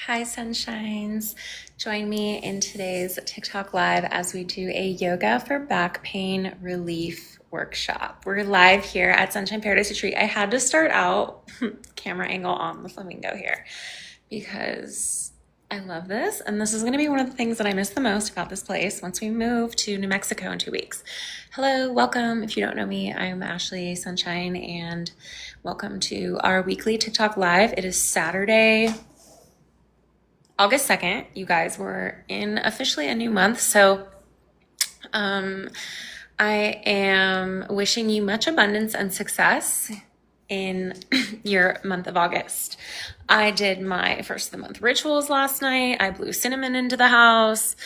Hi, Sunshines. Join me in today's TikTok live as we do a yoga for back pain relief workshop. We're live here at Sunshine Paradise Retreat. I had to start out camera angle on the flamingo here because I love this. And this is going to be one of the things that I miss the most about this place once we move to New Mexico in 2 weeks. Hello, welcome. If you don't know me, I'm Ashlee Sunshine and welcome to our weekly TikTok live. It is Saturday, August 2nd, you guys. We're in officially a new month. So I am wishing you much abundance and success in your month of August. I did my first of the month rituals last night. I blew cinnamon into the house.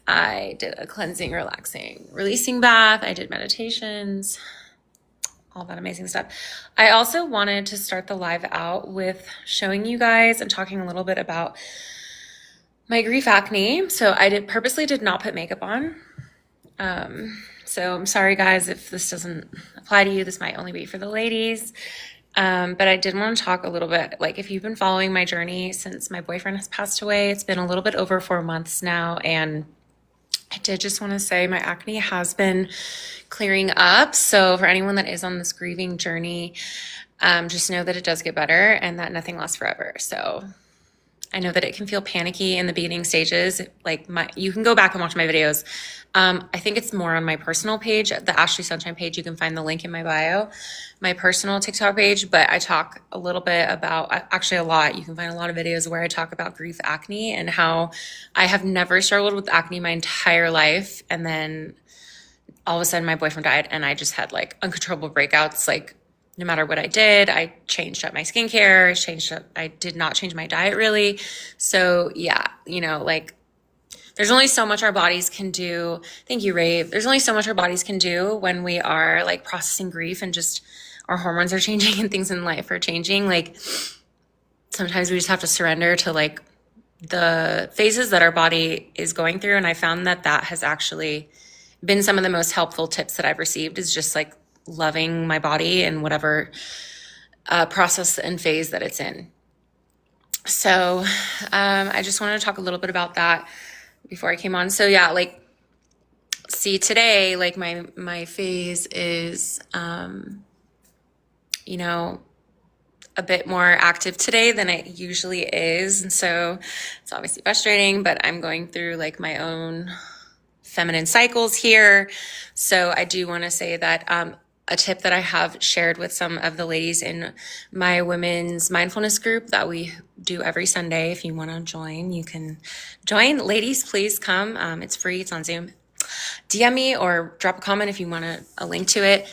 I did a cleansing, relaxing, releasing bath. I did meditations, all that amazing stuff. I also wanted to start the live out with showing you guys and talking a little bit about my grief acne. So I purposely did not put makeup on. So I'm sorry guys if this doesn't apply to you. This might only be for the ladies. But I did want to talk a little bit, like if you've been following my journey since my boyfriend has passed away, it's been a little bit over 4 months now. And I did just want to say my acne has been clearing up. So for anyone that is on this grieving journey, just know that it does get better and that nothing lasts forever. So I know that it can feel panicky in the beginning stages. You can go back and watch my videos. I think it's more on my personal page, the Ashlee Sunshine page. You can find the link in my bio, my personal TikTok page, but I talk a little bit about, actually a lot. You can find a lot of videos where I talk about grief acne and how I have never struggled with acne my entire life. And then all of a sudden my boyfriend died and I just had like uncontrollable breakouts. Like no matter what I did, I changed up my skincare, I did not change my diet really. So yeah, there's only so much our bodies can do. Thank you, Rave. There's only so much our bodies can do when we are like processing grief and just our hormones are changing and things in life are changing. Like sometimes we just have to surrender to like the phases that our body is going through. And I found that has actually been some of the most helpful tips that I've received, is just like loving my body and whatever process and phase that it's in. So I just wanted to talk a little bit about that before I came on. So yeah, see today, my phase is, a bit more active today than it usually is. And so it's obviously frustrating, but I'm going through like my own feminine cycles here. So I do want to say that, a tip that I have shared with some of the ladies in my women's mindfulness group that we do every Sunday. If you want to join, you can join. Ladies, please come. It's free. It's on Zoom. DM me or drop a comment if you want a link to it.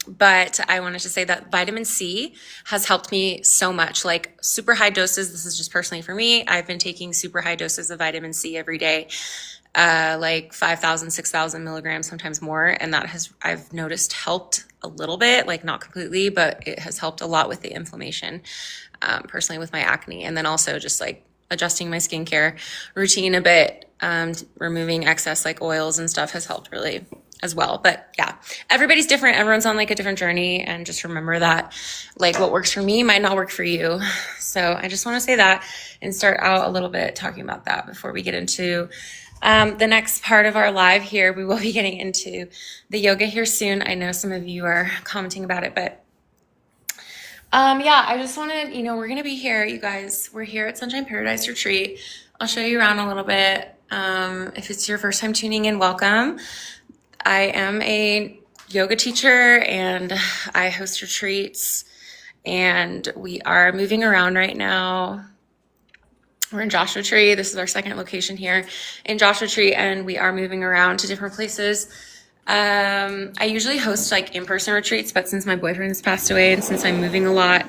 But I wanted to say that vitamin C has helped me so much, like super high doses. This is just personally for me. I've been taking super high doses of vitamin C every day. Like 5,000, 6,000 milligrams, sometimes more. And that I've noticed helped a little bit, like not completely, but it has helped a lot with the inflammation, personally with my acne. And then also just like adjusting my skincare routine a bit, removing excess like oils and stuff has helped really as well. But yeah, everybody's different. Everyone's on like a different journey, and just remember that like what works for me might not work for you. So I just want to say that and start out a little bit talking about that before we get into the next part of our live here. We will be getting into the yoga here soon. I know some of you are commenting about it, but yeah, I just wanted, we're going to be here, you guys. We're here at Sunshine Paradise Retreat. I'll show you around a little bit. If it's your first time tuning in, welcome. I am a yoga teacher and I host retreats, and we are moving around right now. We're in Joshua Tree. This is our second location here in Joshua Tree, and we are moving around to different places. I usually host like in-person retreats, but since my boyfriend has passed away and since I'm moving a lot,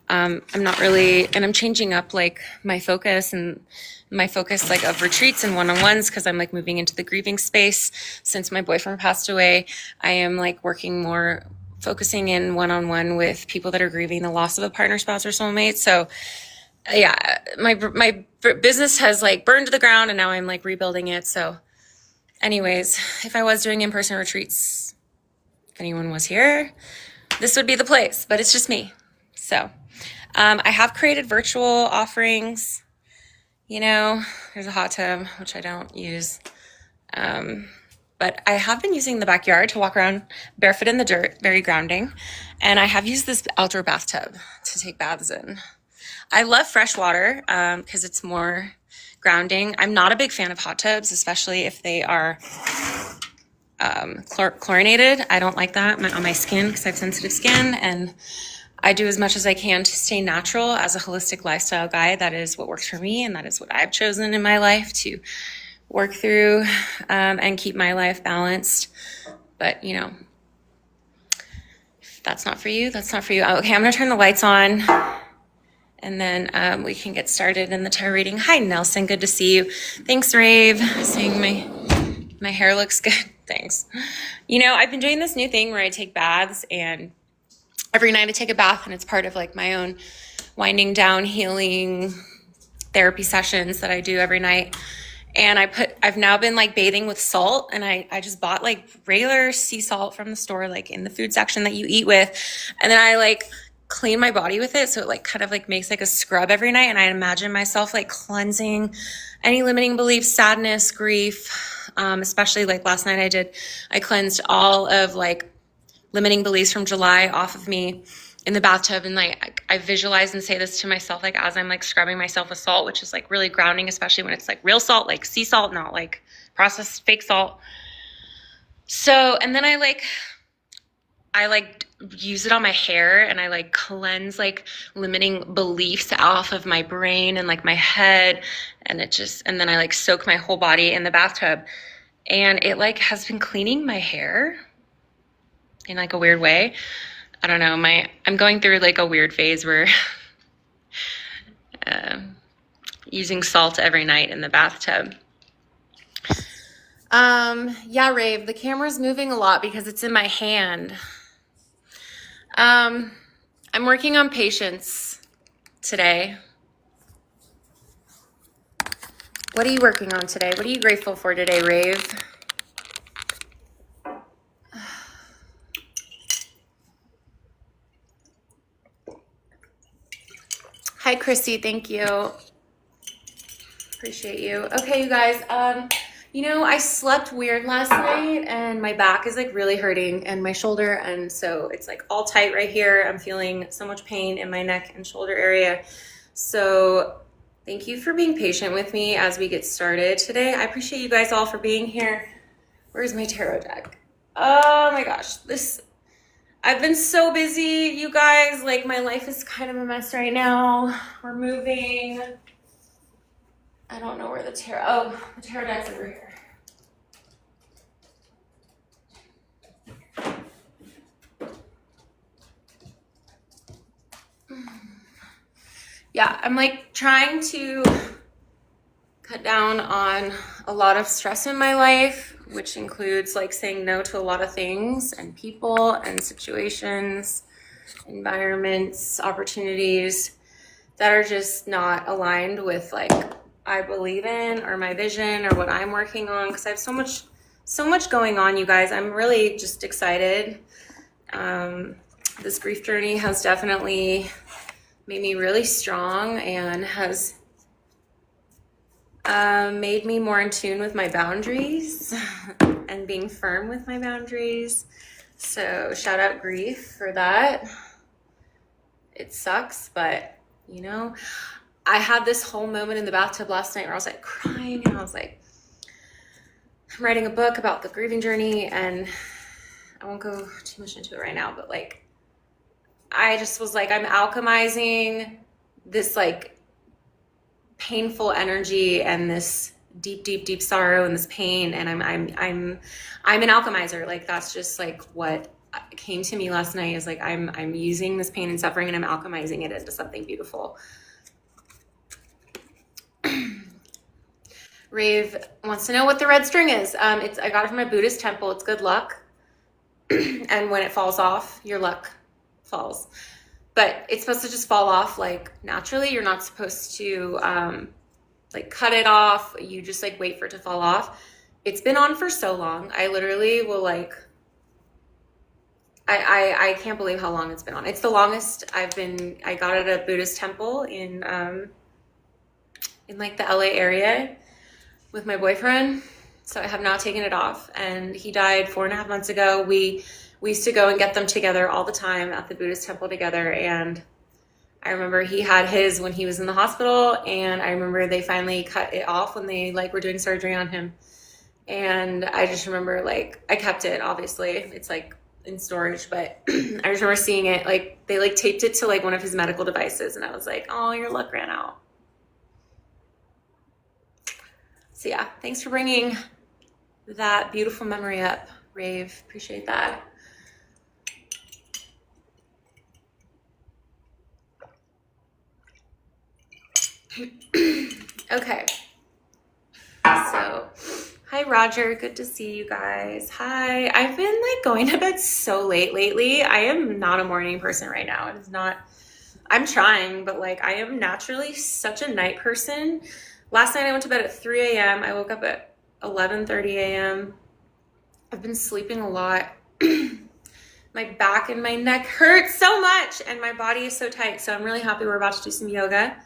I'm not really, and I'm changing up like my focus like of retreats and one-on-ones, because I'm like moving into the grieving space. Since my boyfriend passed away, I am like working more, focusing in one-on-one with people that are grieving the loss of a partner, spouse, or soulmate. So yeah, my business has like burned to the ground and now I'm like rebuilding it. So anyways, if I was doing in-person retreats, if anyone was here, this would be the place, but it's just me. So I have created virtual offerings. You know, there's a hot tub, which I don't use. But I have been using the backyard to walk around barefoot in the dirt, very grounding. And I have used this outdoor bathtub to take baths in. I love fresh water because it's more grounding. I'm not a big fan of hot tubs, especially if they are chlorinated. I don't like that on my skin because I have sensitive skin, and I do as much as I can to stay natural as a holistic lifestyle guide. That is what works for me, and that is what I've chosen in my life to work through and keep my life balanced. But, you know, if that's not for you, that's not for you. Okay, I'm going to turn the lights on, and then we can get started in the tarot reading. Hi, Nelson. Good to see you. Thanks, Rave. Saying my hair looks good. Thanks. You know, I've been doing this new thing where I take baths, and every night I take a bath, and it's part of like my own winding down, healing therapy sessions that I do every night. And I've now been like bathing with salt, and I just bought like regular sea salt from the store, like in the food section that you eat with. And then I like clean my body with it. So it like kind of like makes like a scrub every night. And I imagine myself like cleansing any limiting beliefs, sadness, grief, especially like last night I cleansed all of like limiting beliefs from July off of me in the bathtub. And like I visualize and say this to myself, like as I'm like scrubbing myself with salt, which is like really grounding, especially when it's like real salt, like sea salt, not like processed fake salt. So, and then I use it on my hair, and I like cleanse like limiting beliefs off of my brain and like my head. And then I like soak my whole body in the bathtub, and it like has been cleaning my hair in like a weird way. I don't know, I'm going through like a weird phase where using salt every night in the bathtub. Yeah, Rave, the camera's moving a lot because it's in my hand. I'm working on patience today. What are you working on today? What are you grateful for today, Rave? Hi, Chrissy. Thank you. Appreciate you. Okay, you guys. You know, I slept weird last night, and my back is like really hurting, and my shoulder, and so it's like all tight right here. I'm feeling so much pain in my neck and shoulder area. So thank you for being patient with me as we get started today. I appreciate you guys all for being here. Where's my tarot deck? Oh my gosh, I've been so busy, you guys. Like, my life is kind of a mess right now. We're moving. I don't know where the tarot deck's over here. Yeah, I'm like trying to cut down on a lot of stress in my life, which includes like saying no to a lot of things and people and situations, environments, opportunities that are just not aligned with like I believe in or my vision or what I'm working on, because I have so much going on, you guys. I'm really just excited. This grief journey has definitely made me really strong and has made me more in tune with my boundaries and being firm with my boundaries. So shout out grief for that. It sucks, but you know, I had this whole moment in the bathtub last night where I was like crying, and I was like, I'm writing a book about the grieving journey, and I won't go too much into it right now, but like, I just was like, I'm alchemizing this like painful energy and this deep sorrow and this pain, and I'm an alchemizer. Like, that's just like what came to me last night, is like I'm using this pain and suffering, and I'm alchemizing it into something beautiful. Rave wants to know what the red string is. I got it from a Buddhist temple. It's good luck. And when it falls off, your luck falls. But it's supposed to just fall off like naturally. You're not supposed to like cut it off. You just like wait for it to fall off. It's been on for so long. I literally will like I can't believe how long it's been on. It's the longest I got it at a Buddhist temple in like the LA area with my boyfriend. So I have not taken it off. And he died 4.5 months ago. We used to go and get them together all the time at the Buddhist temple together. And I remember he had his when he was in the hospital. And I remember they finally cut it off when they like were doing surgery on him. And I just remember like, I kept it, obviously. It's like in storage, but I just remember seeing it, like they like taped it to like one of his medical devices. And I was like, oh, your luck ran out. So yeah, thanks for bringing that beautiful memory up, Rave. Appreciate that. Okay. So, hi Roger, good to see you guys. Hi. I've been like going to bed so late lately. I am not a morning person right now. It is not, I'm trying, but like I am naturally such a night person. Last night I went to bed at 3 a.m. I woke up at 11:30 a.m. I've been sleeping a lot. My back and my neck hurt so much and my body is so tight. So I'm really happy we're about to do some yoga.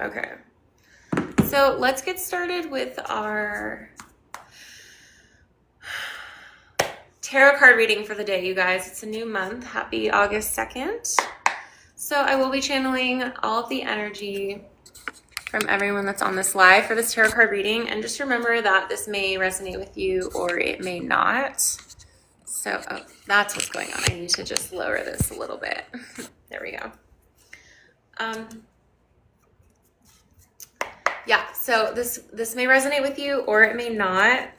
Okay. So let's get started with our tarot card reading for the day, you guys. It's a new month. Happy August 2nd. So I will be channeling all of the energy from everyone that's on this live for this tarot card reading. And just remember that this may resonate with you or it may not. So oh, that's what's going on. I need to just lower this a little bit. There we go. Yeah, so this may resonate with you or it may not.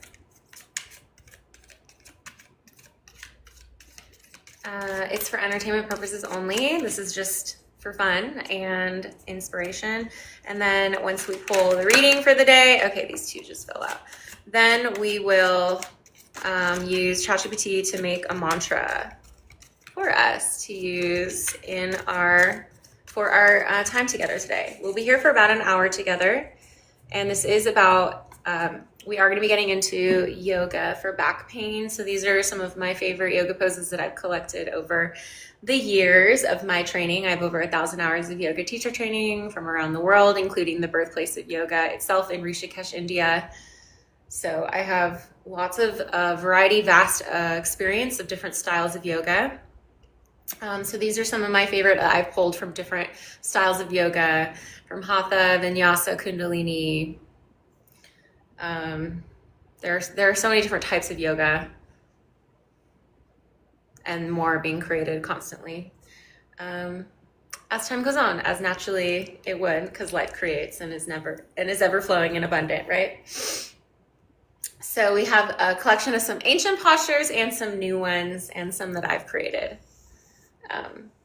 It's for entertainment purposes only. This is just for fun and inspiration. And then once we pull the reading for the day, okay, these two just fill out. Then we will use ChatGPT to make a mantra for us to use for our time together today. We'll be here for about an hour together. And this is about, we are going to be getting into yoga for back pain. So these are some of my favorite yoga poses that I've collected over the years of my training. I have over 1,000 hours of yoga teacher training from around the world, including the birthplace of yoga itself in Rishikesh, India. So I have lots of variety, vast experience of different styles of yoga. So these are some of my favorite that I've pulled from different styles of yoga, from Hatha, Vinyasa, Kundalini. There are so many different types of yoga and more being created constantly. As time goes on, as naturally it would, because life creates and is ever flowing and abundant, right? So we have a collection of some ancient postures and some new ones and some that I've created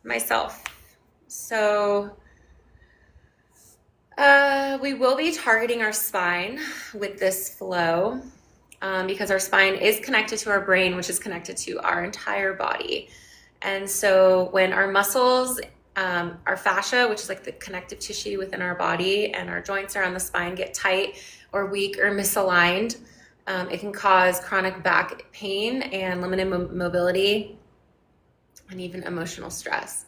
myself. So we will be targeting our spine with this flow because our spine is connected to our brain, which is connected to our entire body. And so when our muscles, our fascia, which is like the connective tissue within our body, and our joints around the spine get tight or weak or misaligned, it can cause chronic back pain and limited mobility and even emotional stress.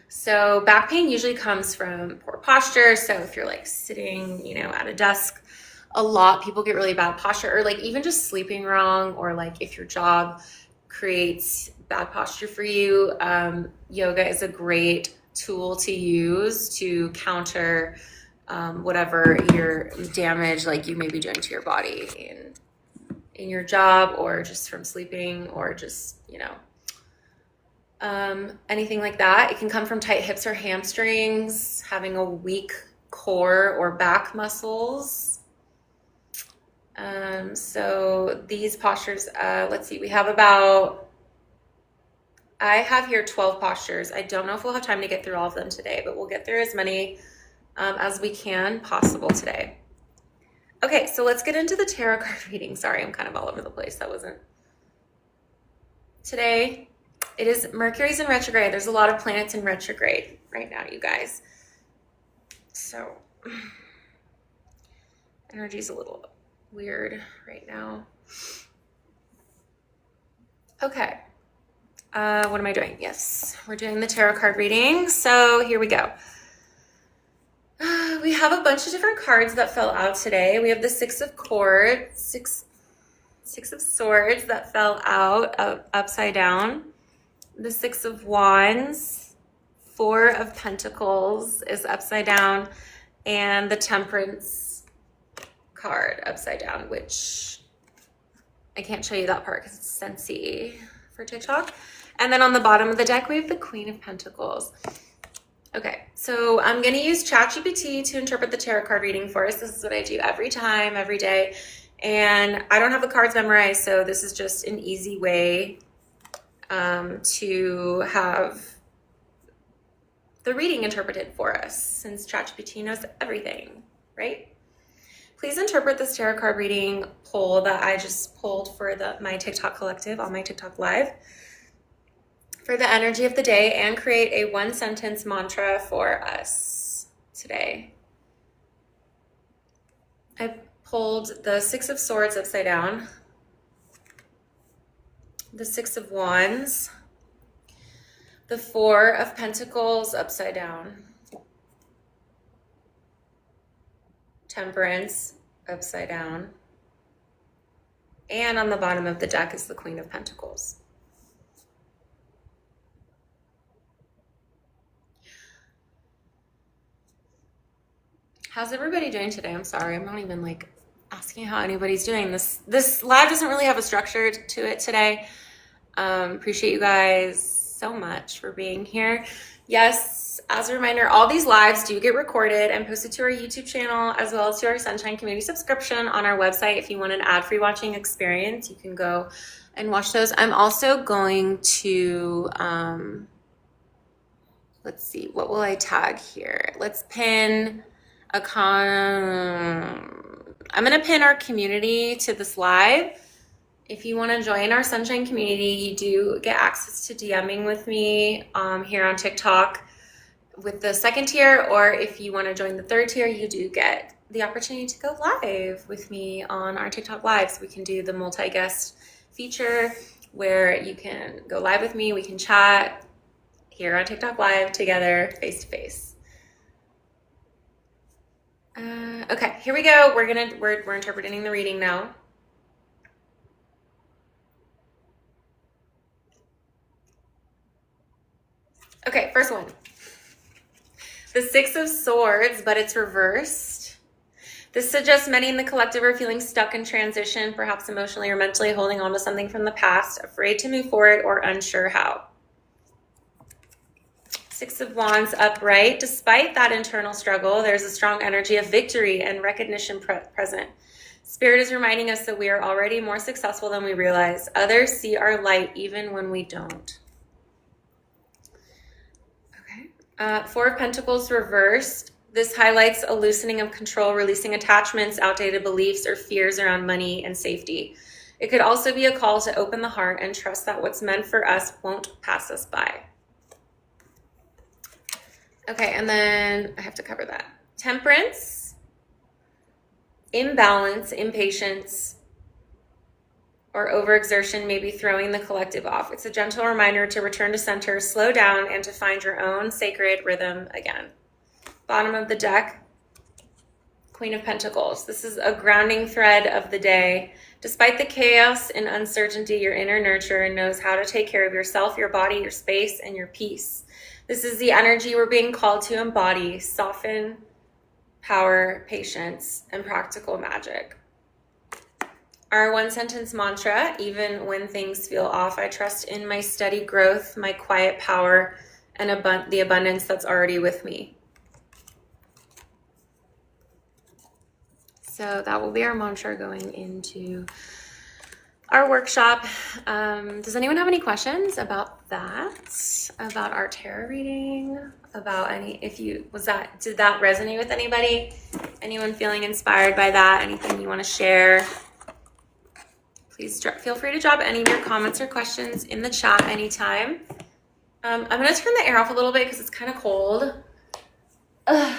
So back pain usually comes from poor posture. So if you're like sitting, at a desk a lot, people get really bad posture, or like even just sleeping wrong, or like if your job creates bad posture for you, yoga is a great tool to use to counter whatever your damage like you may be doing to your body in your job, or just from sleeping, or just, anything like that. It can come from tight hips or hamstrings, having a weak core or back muscles. So these postures, let's see, I have here 12 postures. I don't know if we'll have time to get through all of them today, but we'll get through as many as we can possible today. Okay, so let's get into the tarot card reading. Sorry, I'm kind of all over the place. That wasn't today. It is Mercury's in retrograde. There's a lot of planets in retrograde right now, you guys. So energy's a little weird right now. Okay. What am I doing? Yes, we're doing the tarot card reading. So here we go. We have a bunch of different cards that fell out today. We have the Six of Swords that fell out upside down. The Six of Wands, Four of Pentacles is upside down, and the Temperance card upside down, which I can't show you that part because it's Scentsy for TikTok. And then on the bottom of the deck, we have the Queen of Pentacles. Okay, so I'm going to use ChatGPT to interpret the tarot card reading for us. This is what I do every time, every day. And I don't have the cards memorized, so this is just an easy way to have the reading interpreted for us, since ChatGPT knows everything, right? Please interpret this tarot card reading poll that I just pulled for my TikTok collective on my TikTok live for the energy of the day, and create a 1-sentence mantra for us today. I pulled the Six of Swords upside down, the Six of Wands, the Four of Pentacles upside down, Temperance upside down, and on the bottom of the deck is the Queen of Pentacles. How's everybody doing today? I'm sorry, I'm not even like asking how anybody's doing. This live doesn't really have a structure to it today. Appreciate you guys so much for being here. Yes, as a reminder, all these lives do get recorded and posted to our YouTube channel, as well as to our Sunshine Community subscription on our website. If you want an ad-free watching experience, you can go and watch those. I'm also going to, let's see, what will I tag here? Let's pin I'm going to pin our community to this live. If you want to join our Sunshine community, you do get access to DMing with me here on TikTok with the second tier, or if you want to join the third tier, you do get the opportunity to go live with me on our TikTok lives. We can do the multi-guest feature where you can go live with me. We can chat here on TikTok live together, face to face. Okay, here we go. We're interpreting the reading now. Okay, first one. The Six of Swords, but it's reversed. This suggests many in the collective are feeling stuck in transition, perhaps emotionally or mentally holding on to something from the past, afraid to move forward or unsure how. Six of Wands upright. Despite that internal struggle, there's a strong energy of victory and recognition present. Spirit is reminding us that we are already more successful than we realize. Others see our light even when we don't. Okay. Four of Pentacles reversed. This highlights a loosening of control, releasing attachments, outdated beliefs, or fears around money and safety. It could also be a call to open the heart and trust that what's meant for us won't pass us by. Okay, and then I have to cover that. Temperance, imbalance, impatience, or overexertion may be throwing the collective off. It's a gentle reminder to return to center, slow down, and to find your own sacred rhythm again. Bottom of the deck, Queen of Pentacles. This is a grounding thread of the day. Despite the chaos and uncertainty, your inner nurturer knows how to take care of yourself, your body, your space, and your peace. This is the energy we're being called to embody: soften, power, patience, and practical magic. Our 1-sentence mantra: even when things feel off, I trust in my steady growth, my quiet power, and the abundance that's already with me. So that will be our mantra going into our workshop. Does anyone have any questions about that? About our tarot reading? About did that resonate with anybody? Anyone feeling inspired by that? Anything you want to share? Please feel free to drop any of your comments or questions in the chat anytime. I'm going to turn the air off a little bit because it's kind of cold. Ugh.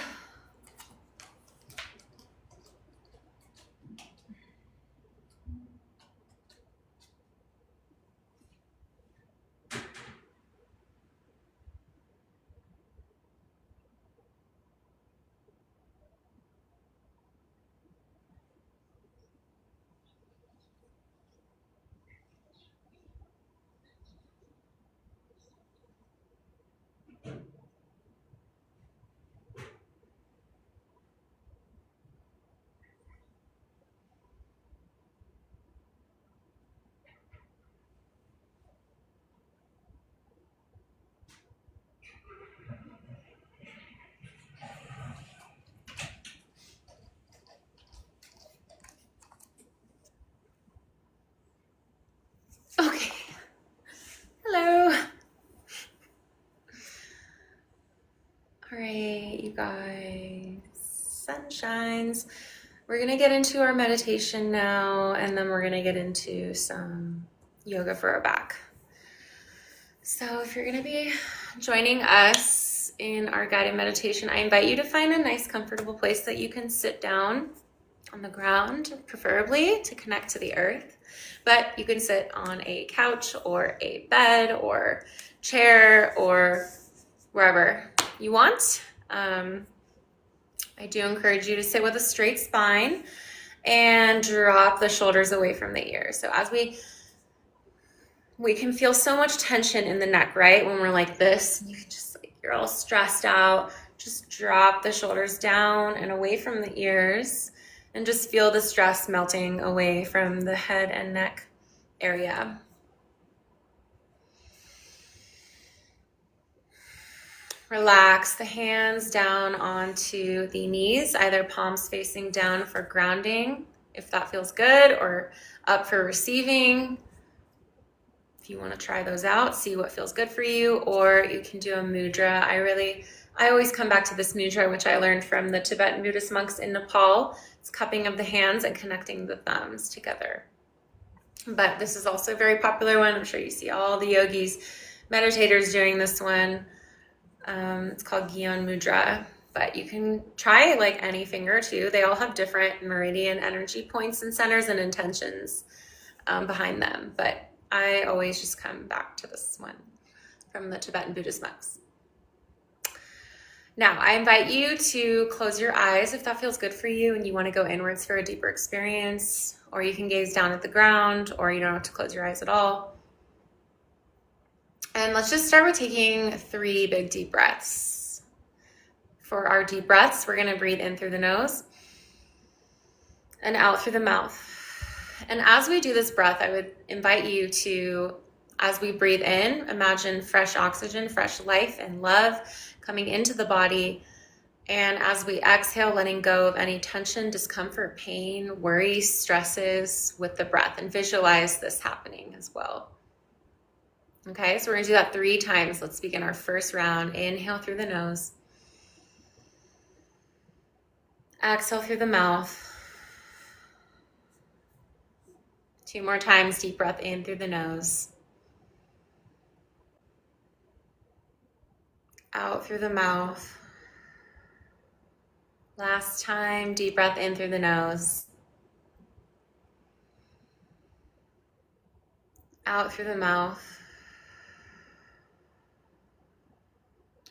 guys. Sunshines. We're going to get into our meditation now, and then we're going to get into some yoga for our back. So if you're going to be joining us in our guided meditation, I invite you to find a nice, comfortable place that you can sit down on the ground, preferably to connect to the earth. But you can sit on a couch or a bed or chair or wherever you want. I do encourage you to sit with a straight spine and drop the shoulders away from the ears. So as we can feel so much tension in the neck, right? When we're like this, you can just you're all stressed out, just drop the shoulders down and away from the ears and just feel the stress melting away from the head and neck area. Relax the hands down onto the knees, either palms facing down for grounding, if that feels good, or up for receiving. If you want to try those out, see what feels good for you, or you can do a mudra. I always come back to this mudra, which I learned from the Tibetan Buddhist monks in Nepal. It's cupping of the hands and connecting the thumbs together. But this is also a very popular one. I'm sure you see all the yogis, meditators doing this one. It's called Gyan Mudra, but you can try like any finger too. They all have different meridian energy points and centers and intentions behind them. But I always just come back to this one from the Tibetan Buddhist monks. Now, I invite you to close your eyes if that feels good for you and you want to go inwards for a deeper experience, or you can gaze down at the ground, or you don't have to close your eyes at all. And let's just start with taking 3 big deep breaths. For our deep breaths, we're going to breathe in through the nose and out through the mouth. And as we do this breath, I would invite you to, as we breathe in, imagine fresh oxygen, fresh life and love coming into the body. And as we exhale, letting go of any tension, discomfort, pain, worry, stresses with the breath, and visualize this happening as well. Okay, so we're gonna do that 3 times. Let's begin our first round. Inhale through the nose. Exhale through the mouth. 2 more times, deep breath in through the nose. Out through the mouth. Last time, deep breath in through the nose. Out through the mouth.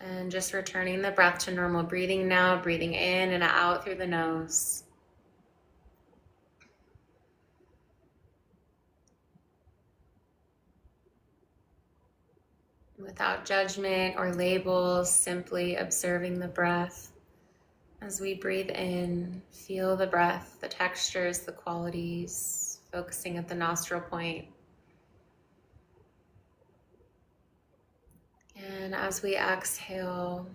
And just returning the breath to normal breathing now, breathing in and out through the nose. Without judgment or labels, simply observing the breath. As we breathe in, feel the breath, the textures, the qualities, focusing at the nostril point. And as we exhale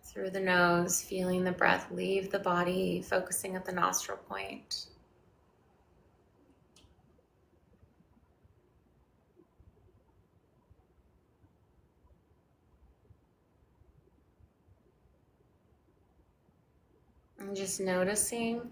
through the nose, feeling the breath leave the body, focusing at the nostril point. And just noticing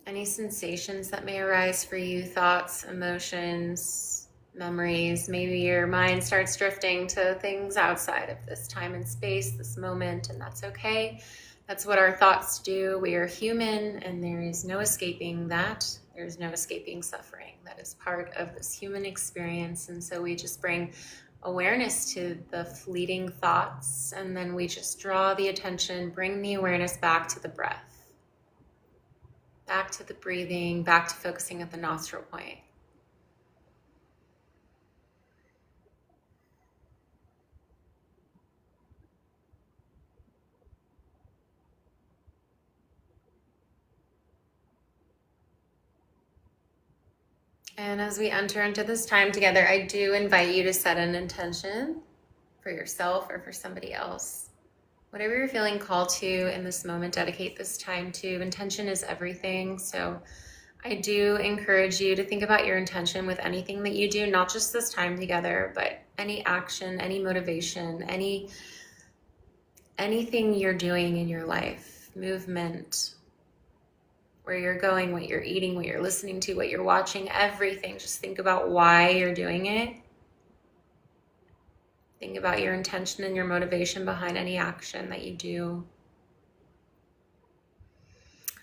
any sensations that may arise for you, thoughts, emotions, memories. Maybe your mind starts drifting to things outside of this time and space, this moment, and that's okay. That's what our thoughts do. We are human, and there is no escaping that. There's no escaping suffering. That is part of this human experience, and so we just bring awareness to the fleeting thoughts, and then we just draw the attention, bring the awareness back to the breath, back to the breathing, back to focusing at the nostril point. And as we enter into this time together, I do invite you to set an intention for yourself or for somebody else. Whatever you're feeling called to in this moment, dedicate this time to. Intention is everything. So I do encourage you to think about your intention with anything that you do, not just this time together, but any action, any motivation, any anything you're doing in your life, movement, where you're going, what you're eating, what you're listening to, what you're watching, everything. Just think about why you're doing it. Think about your intention and your motivation behind any action that you do.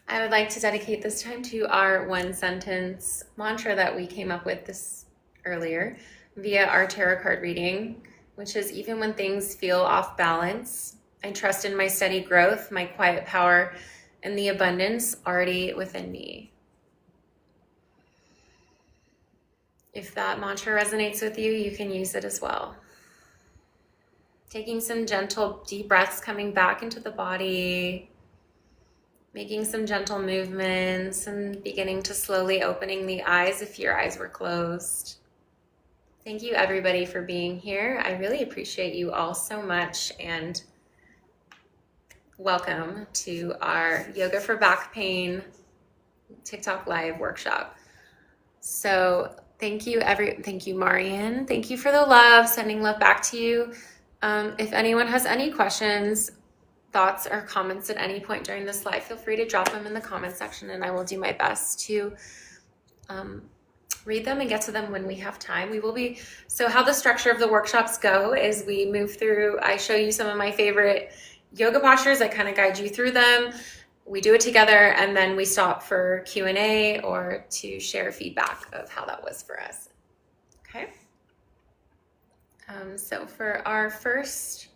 I would like to dedicate this time to our one sentence mantra that we came up with this earlier via our tarot card reading, which is, even when things feel off balance, I trust in my steady growth, my quiet power, and the abundance already within me. If that mantra resonates with you, you can use it as well. Taking some gentle deep breaths, coming back into the body, making some gentle movements, and beginning to slowly opening the eyes if your eyes were closed. Thank you, everybody, for being here. I really appreciate you all so much, and welcome to our Yoga for Back Pain TikTok Live workshop. So thank you, Marian. Thank you for the love, sending love back to you. If anyone has any questions, thoughts, or comments at any point during this live, feel free to drop them in the comment section, and I will do my best to read them and get to them when we have time. So how the structure of the workshops go is we move through, I show you some of my favorite yoga postures, I kind of guide you through them. We do it together, and then we stop for Q&A or to share feedback of how that was for us. Okay. So for our first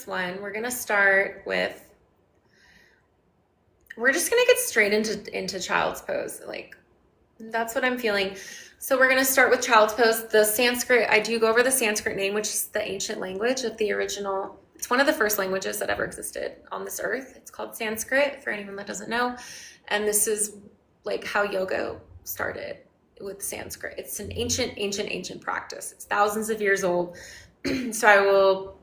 one, we're going to start with, we're just going to get straight into child's pose. Like, that's what I'm feeling. So we're going to start with child's pose. The Sanskrit, I do go over the Sanskrit name, which is the ancient language of the original. It's one of the first languages that ever existed on this earth. It's called Sanskrit, for anyone that doesn't know. And this is like how yoga started, with Sanskrit. It's an ancient practice. It's thousands of years old. So I will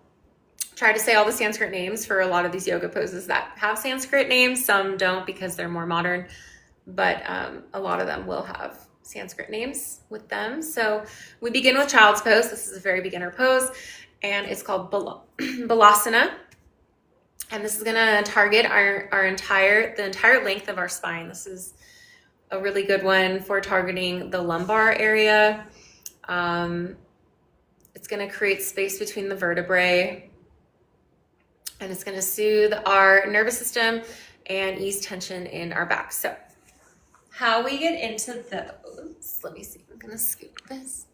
try to say all the Sanskrit names for a lot of these yoga poses that have Sanskrit names. Some don't because they're more modern, but a lot of them will have Sanskrit names with them. So we begin with child's pose. This is a very beginner pose, and it's called Balasana. And this is gonna target the entire length of our spine. This is a really good one for targeting the lumbar area. It's gonna create space between the vertebrae, and it's gonna soothe our nervous system and ease tension in our back. So how we get into those, let me see, I'm gonna scoot this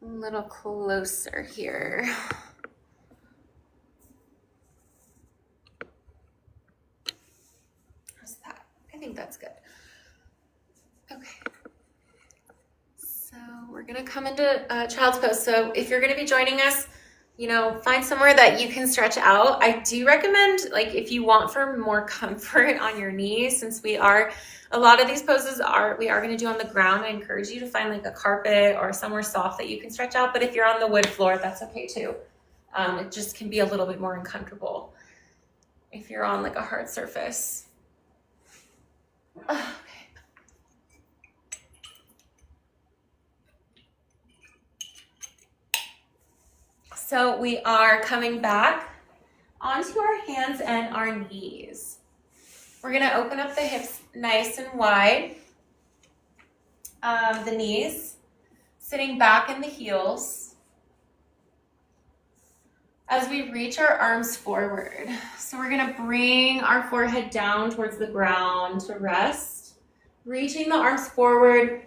a little closer here. How's that? I think that's good. Okay. So we're gonna come into child's pose. So if you're gonna be joining us, find somewhere that you can stretch out. I do recommend, like, if you want for more comfort on your knees, since a lot of these poses we are going to do on the ground. I encourage you to find like a carpet or somewhere soft that you can stretch out. But if you're on the wood floor, that's okay too. It just can be a little bit more uncomfortable if you're on like a hard surface. Okay. So we are coming back onto our hands and our knees. We're going to open up the hips nice and wide. The knees sitting back in the heels as we reach our arms forward. So we're going to bring our forehead down towards the ground to rest, reaching the arms forward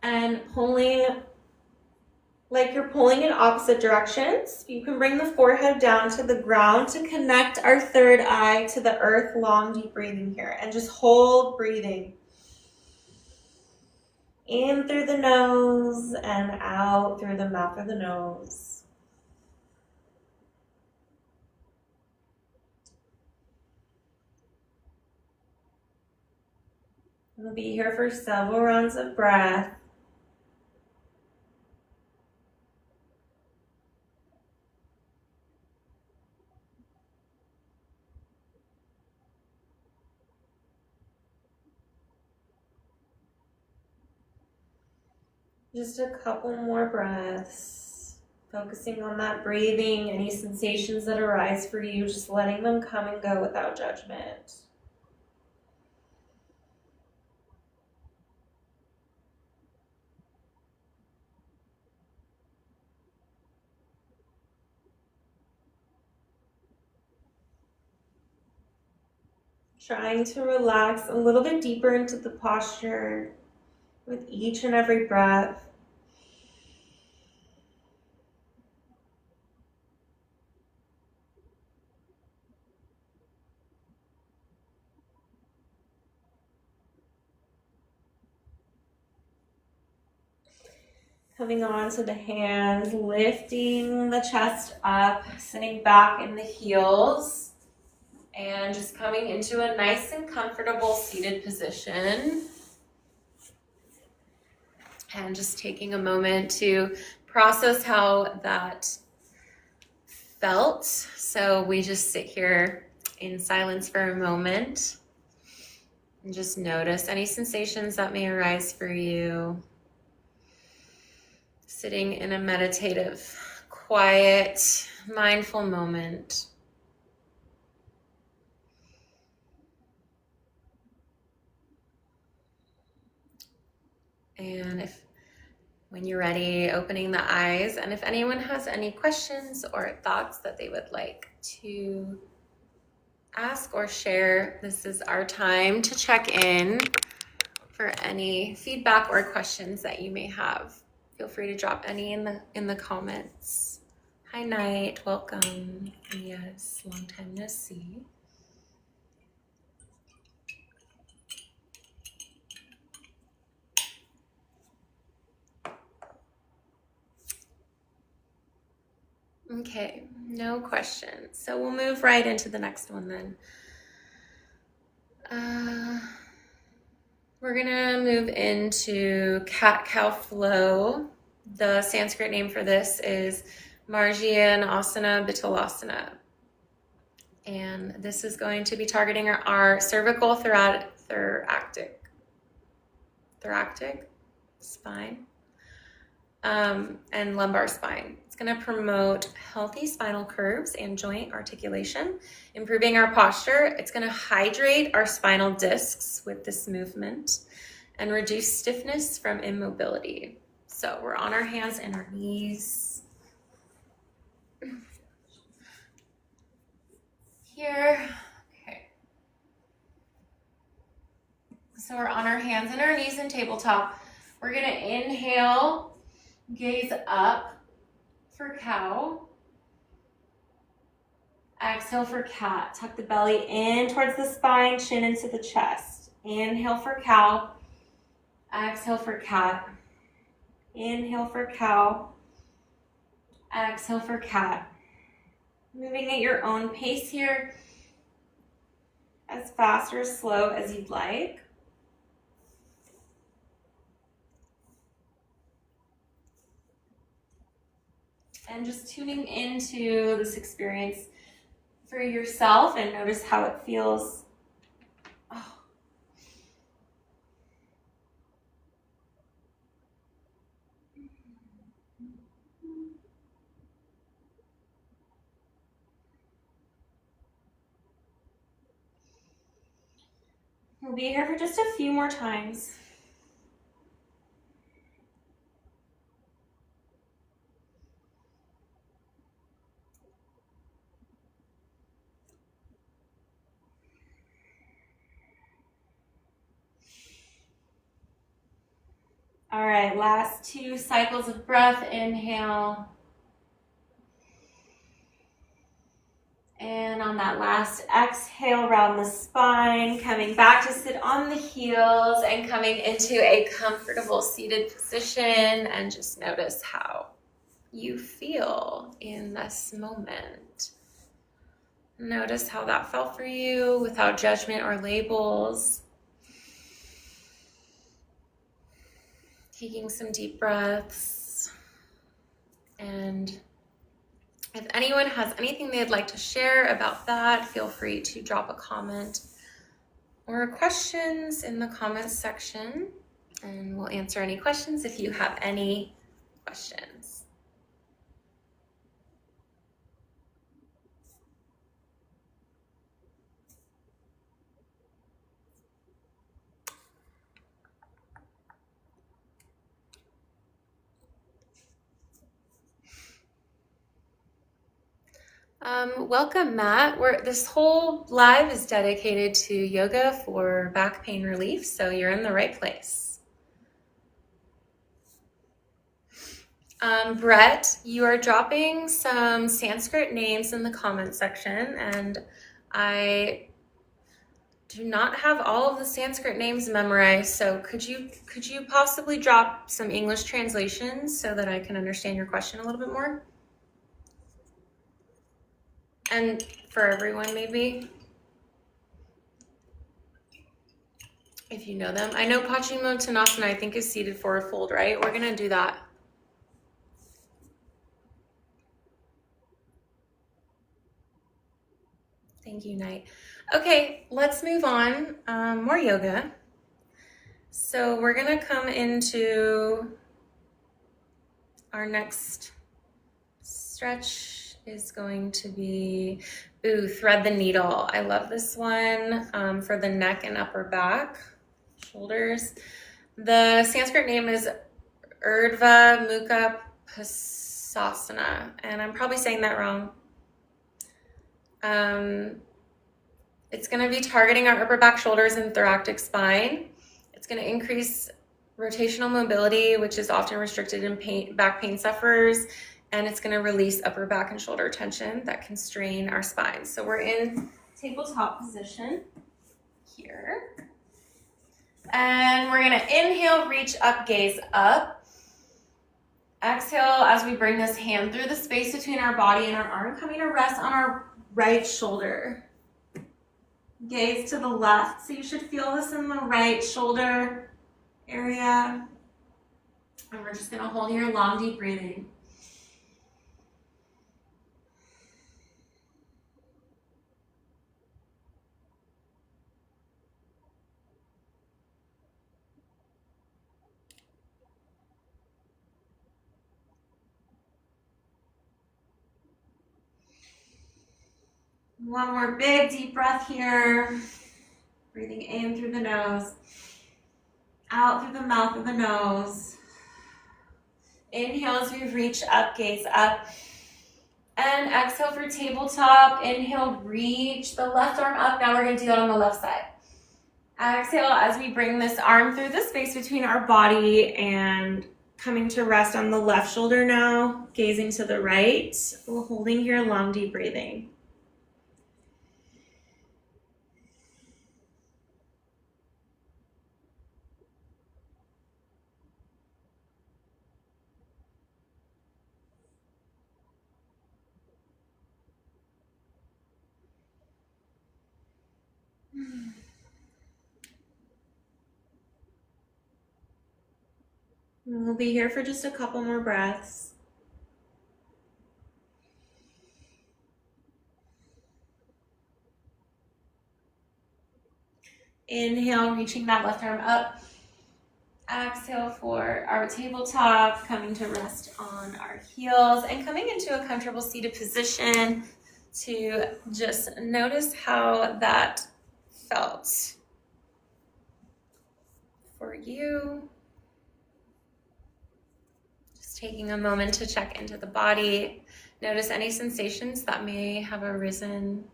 and pulling like you're pulling in opposite directions. You can bring the forehead down to the ground to connect our third eye to the earth. Long, deep breathing here, and just hold breathing. In through the nose and out through the mouth of the nose. We'll be here for several rounds of breath. Just a couple more breaths. Focusing on that breathing, any sensations that arise for you, just letting them come and go without judgment. Trying to relax a little bit deeper into the posture with each and every breath. Coming on to the hands, lifting the chest up, sitting back in the heels, and just coming into a nice and comfortable seated position. And just taking a moment to process how that felt. So we just sit here in silence for a moment and just notice any sensations that may arise for you. Sitting in a meditative, quiet, mindful moment. And when you're ready, opening the eyes. And if anyone has any questions or thoughts that they would like to ask or share, this is our time to check in for any feedback or questions that you may have. Feel free to drop any in the comments. Hi, Night. Welcome. Yes, long time no see. Okay, no questions. So we'll move right into the next one then. We're gonna move into cat-cow flow. The Sanskrit name for this is Marjanasana Vitalasana. And this is going to be targeting our cervical thoracic spine and lumbar spine. It's going to promote healthy spinal curves and joint articulation, improving our posture. It's going to hydrate our spinal discs with this movement and reduce stiffness from immobility. So we're on our hands and our knees. Here. Okay. So we're on our hands and our knees in tabletop. We're going to inhale, gaze up for cow. Exhale for cat. Tuck the belly in towards the spine, chin into the chest. Inhale for cow. Exhale for cat. Inhale for cow. Exhale for cat. Moving at your own pace here, as fast or slow as you'd like. And just tuning into this experience for yourself and notice how it feels. Oh. We'll be here for just a few more times. All right, last 2 cycles of breath. Inhale. And on that last exhale, round the spine, coming back to sit on the heels and coming into a comfortable seated position, and just notice how you feel in this moment. Notice how that felt for you without judgment or labels. Taking some deep breaths. And if anyone has anything they'd like to share about that, feel free to drop a comment or questions in the comments section, and we'll answer any questions if you have any questions. Welcome, Matt. This whole live is dedicated to yoga for back pain relief, so you're in the right place. Brett, you are dropping some Sanskrit names in the comment section, and I do not have all of the Sanskrit names memorized, so could you possibly drop some English translations so that I can understand your question a little bit more? And for everyone, maybe, if you know them. I know Paschimottanasana, I think, is seated forward fold, right? We're gonna do that. Thank you, Knight. Okay, let's move on. More yoga. So we're gonna come into our next stretch is going to be, thread the needle. I love this one for the neck and upper back, shoulders. The Sanskrit name is Urdhva Mukha Pasasana, and I'm probably saying that wrong. It's going to be targeting our upper back, shoulders, and thoracic spine. It's going to increase rotational mobility, which is often restricted in back pain sufferers, and it's going to release upper back and shoulder tension that can strain our spine. So we're in tabletop position here. And we're going to inhale, reach up, gaze up. Exhale as we bring this hand through the space between our body and our arm, coming to rest on our right shoulder. Gaze to the left. So you should feel this in the right shoulder area. And we're just going to hold here, long, deep breathing. One more big deep breath here. Breathing in through the nose, out through the mouth of the nose. Inhale as we reach up, gaze up. And exhale for tabletop. Inhale, reach the left arm up. Now we're going to do that on the left side. Exhale as we bring this arm through the space between our body and coming to rest on the left shoulder now. Gazing to the right. We're holding here, long, deep breathing. We'll be here for just a couple more breaths. Inhale, reaching that left arm up. Exhale for our tabletop, coming to rest on our heels and coming into a comfortable seated position to just notice how that felt for you. Just taking a moment to check into the body. Notice any sensations that may have arisen.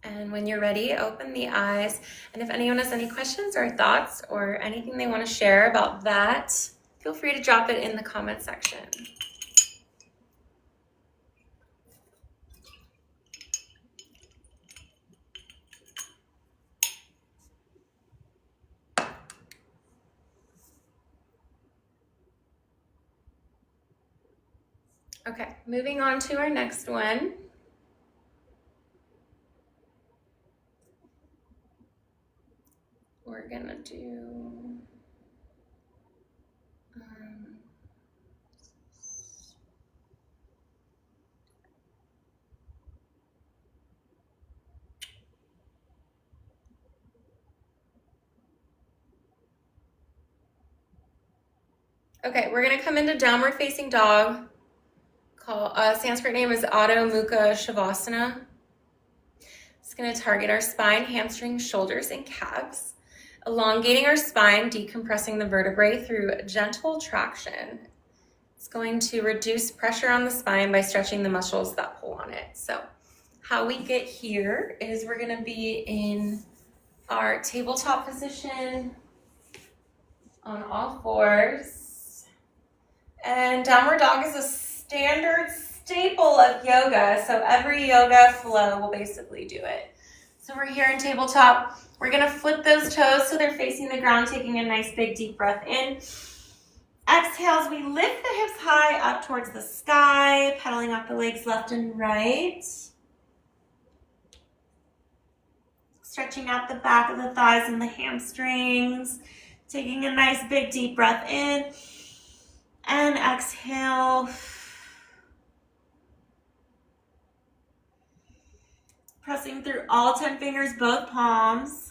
And when you're ready, open the eyes. And if anyone has any questions or thoughts or anything they want to share about that, feel free to drop it in the comment section. Okay, moving on to our next one. We're gonna do okay, we're gonna come into downward facing dog. Sanskrit name is Adho Mukha Shavasana. It's gonna target our spine, hamstrings, shoulders, and calves. elongating our spine, decompressing the vertebrae through gentle traction. It's going to reduce pressure on the spine by stretching the muscles that pull on it. So how we get here is we're gonna be in our tabletop position on all fours. And downward dog is a standard staple of yoga. So every yoga flow will basically do it. So we're here in tabletop. We're gonna flip those toes so they're facing the ground, taking a nice big deep breath in. Exhale as we lift the hips high up towards the sky, pedaling out the legs left and right. Stretching out the back of the thighs and the hamstrings. Taking a nice big deep breath in. And exhale. Pressing through all 10 fingers, both palms.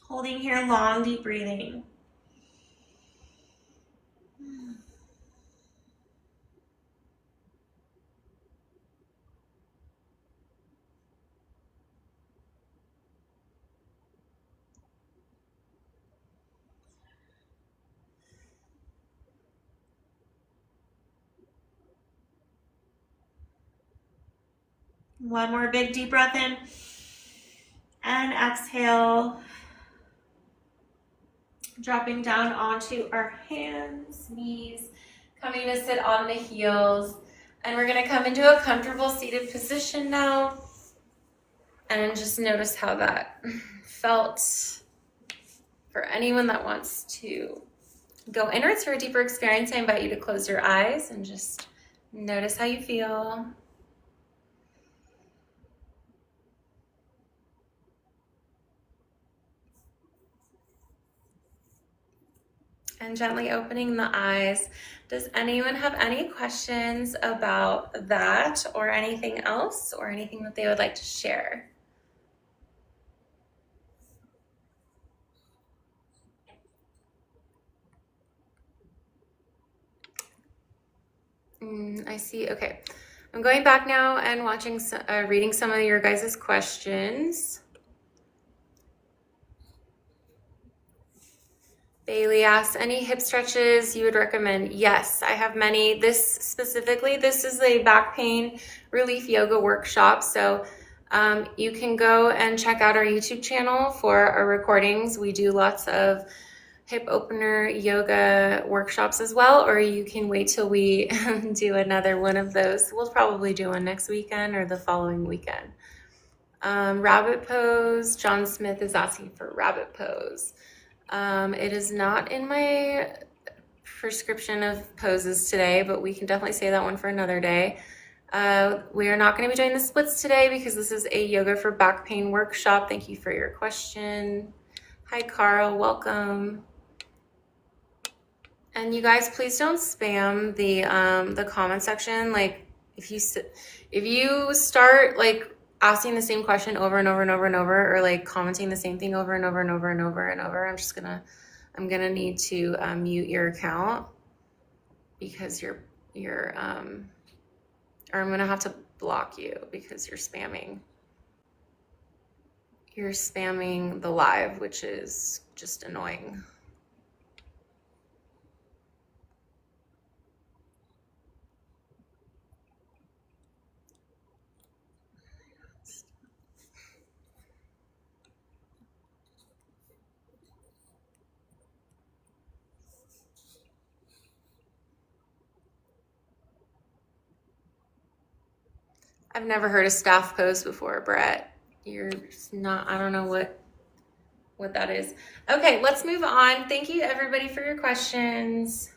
Holding here, long, deep breathing. One more big deep breath in. And exhale. Dropping down onto our hands, knees, coming to sit on the heels. And we're gonna come into a comfortable seated position now. And just notice how that felt. For anyone that wants to go inwards for a deeper experience, I invite you to close your eyes and just notice how you feel. And gently opening the eyes. Does anyone have any questions about that or anything else or anything that they would like to share? I see. Okay. I'm going back now and watching, reading some of your guys' questions. Bailey asks, any hip stretches you would recommend? Yes, I have many. This is a back pain relief yoga workshop. So you can go and check out our YouTube channel for our recordings. We do lots of hip opener yoga workshops as well, or you can wait till we do another one of those. We'll probably do one next weekend or the following weekend. Rabbit pose. John Smith is asking for rabbit pose. It is not in my prescription of poses today, but we can definitely say that one for another day. We are not going to be doing the splits today because this is a yoga for back pain workshop. Thank you for your question. Hi, Carl. Welcome. And you guys, please don't spam the comment section. Like if you start like asking the same question over and over and over and over, or like commenting the same thing over and over and over and over and over, I'm gonna need to mute your account because or I'm gonna have to block you because you're spamming. You're spamming the live, which is just annoying. I've never heard of staff pose before, Brett. You're not, I don't know what that is. Okay, let's move on. Thank you everybody for your questions.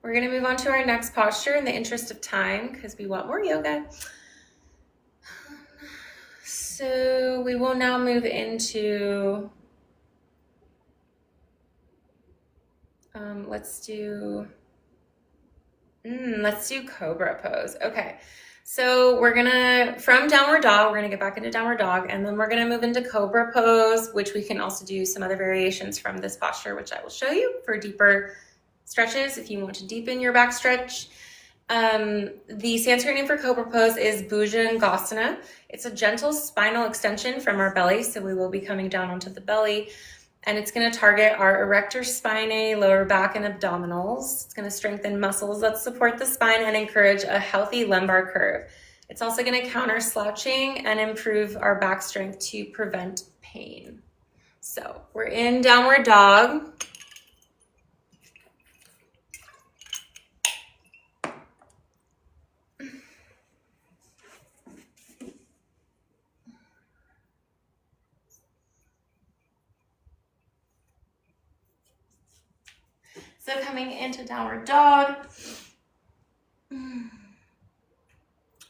We're gonna move on to our next posture in the interest of time because we want more yoga. So we will now move into, let's do cobra pose. Okay. So we're gonna, from downward dog, we're gonna get back into downward dog, and then we're gonna move into cobra pose, which we can also do some other variations from this posture, which I will show you for deeper stretches if you want to deepen your back stretch. The Sanskrit name for Cobra Pose is Bhujangasana. It's a gentle spinal extension from our belly, so we will be coming down onto the belly, and it's going to target our erector spinae, lower back, and abdominals. It's going to strengthen muscles that support the spine and encourage a healthy lumbar curve. It's also going to counter slouching and improve our back strength to prevent pain. So we're in downward dog. So coming into downward dog.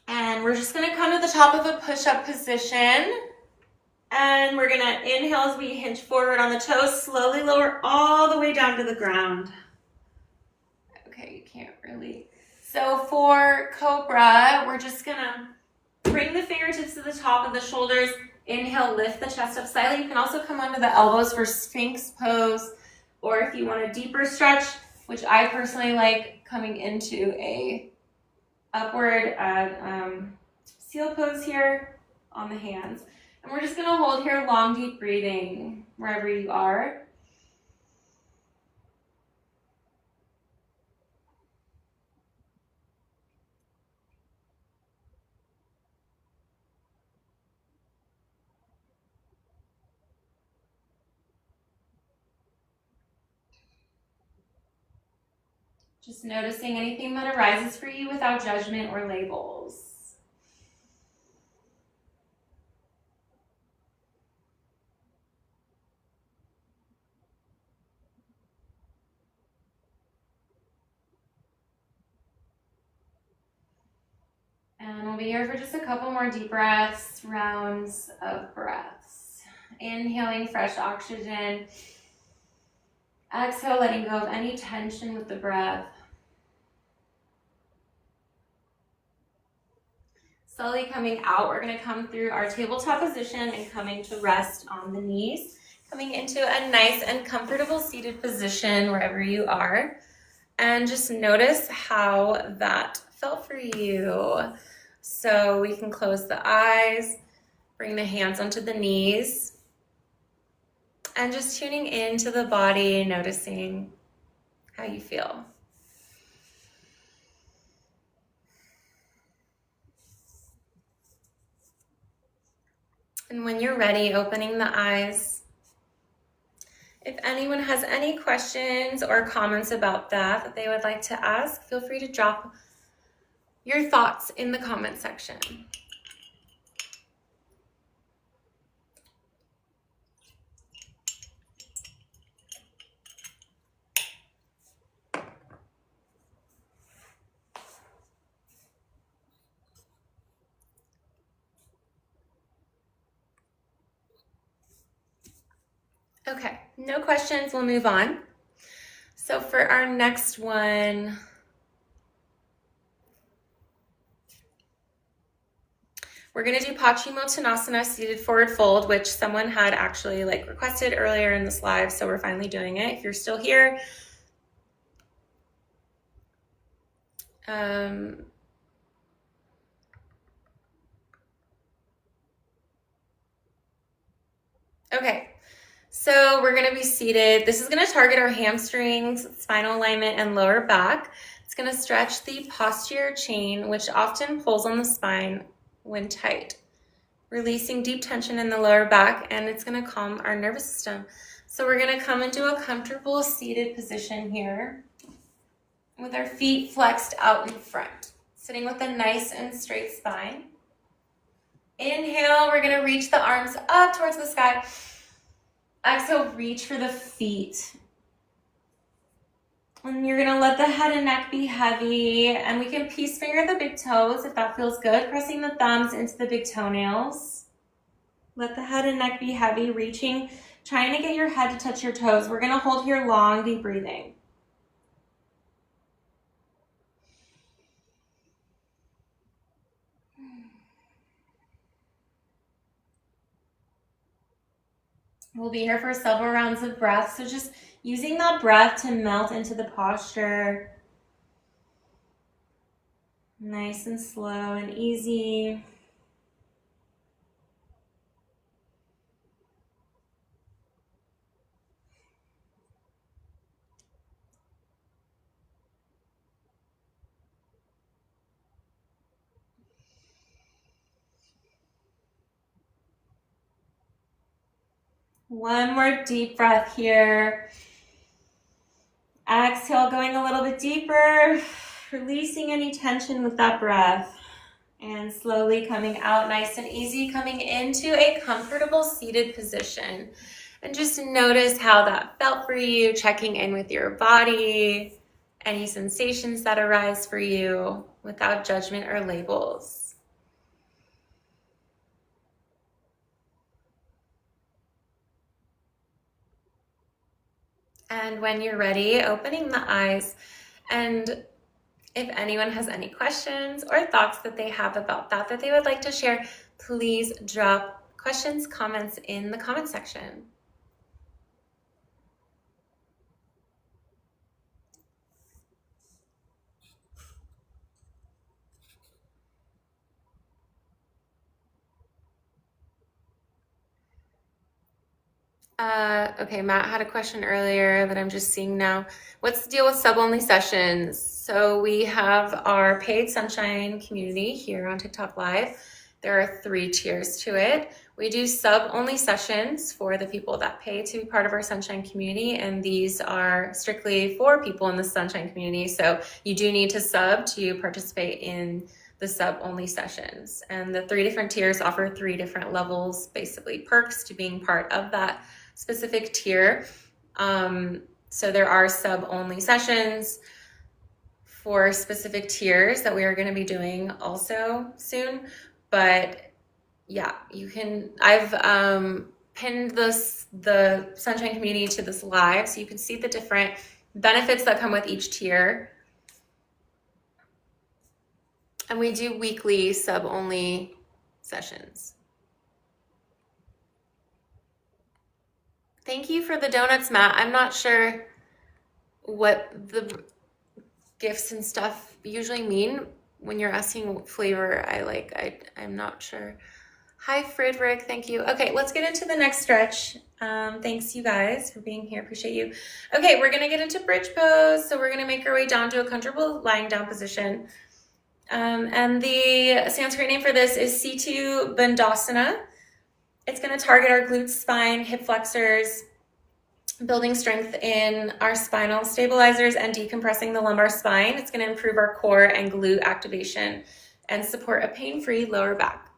And we're just gonna come to the top of a push-up position. And we're gonna inhale as we hinge forward on the toes, slowly lower all the way down to the ground. Okay, you can't really. So for Cobra, we're just gonna bring the fingertips to the top of the shoulders. Inhale, lift the chest up slightly. You can also come onto the elbows for Sphinx pose, or if you want a deeper stretch, which I personally like, coming into a upward seal pose here on the hands. And we're just gonna hold here, long, deep breathing wherever you are. Just noticing anything that arises for you without judgment or labels. And we'll be here for just a couple more deep breaths, rounds of breaths. Inhaling fresh oxygen. Exhale, letting go of any tension with the breath. Slowly coming out, we're gonna come through our tabletop position and coming to rest on the knees. Coming into a nice and comfortable seated position wherever you are. And just notice how that felt for you. So we can close the eyes, bring the hands onto the knees, and just tuning into the body, noticing how you feel. And when you're ready, opening the eyes. If anyone has any questions or comments about that they would like to ask, feel free to drop your thoughts in the comment section. Okay, no questions, we'll move on. So for our next one, we're gonna do Paschimottanasana, seated forward fold, which someone had actually requested earlier in this live, so we're finally doing it. If you're still here, okay. So we're gonna be seated. This is gonna target our hamstrings, spinal alignment, and lower back. It's gonna stretch the posterior chain, which often pulls on the spine when tight, releasing deep tension in the lower back, and it's gonna calm our nervous system. So we're gonna come into a comfortable seated position here with our feet flexed out in front, sitting with a nice and straight spine. Inhale, we're gonna reach the arms up towards the sky. Exhale, reach for the feet. And you're gonna let the head and neck be heavy, and we can peace finger the big toes if that feels good, pressing the thumbs into the big toenails. Let the head and neck be heavy, reaching, trying to get your head to touch your toes. We're gonna hold here, long, deep breathing. We'll be here for several rounds of breath, so just using that breath to melt into the posture. Nice and slow and easy. One more deep breath here. Exhale, going a little bit deeper, releasing any tension with that breath. And slowly coming out nice and easy, coming into a comfortable seated position. And just notice how that felt for you, checking in with your body, any sensations that arise for you without judgment or labels. And when you're ready, opening the eyes. And if anyone has any questions or thoughts that they have about that they would like to share, please drop questions, comments in the comment section. Okay, Matt had a question earlier that I'm just seeing now. What's the deal with sub-only sessions? So we have our paid Sunshine community here on TikTok Live. There are 3 tiers to it. We do sub-only sessions for the people that pay to be part of our Sunshine community, and these are strictly for people in the Sunshine community. So you do need to sub to participate in the sub-only sessions. And the 3 different tiers offer 3 different levels, basically perks to being part of that specific tier. So there are sub-only sessions for specific tiers that we are going to be doing also soon. But yeah, you can, I've pinned the Sunshine community to this live so you can see the different benefits that come with each tier. And we do weekly sub-only sessions. Thank you for the donuts, Matt. I'm not sure what the gifts and stuff usually mean when you're asking what flavor I like. I'm not sure. Hi, Frederick. Thank you. Okay, let's get into the next stretch. Thanks, you guys, for being here. Appreciate you. Okay, we're going to get into bridge pose. So we're going to make our way down to a comfortable lying down position. And the Sanskrit name for this is Situ Bandhasana. It's going to target our glutes, spine, hip flexors, building strength in our spinal stabilizers and decompressing the lumbar spine. It's going to improve our core and glute activation and support a pain-free lower back.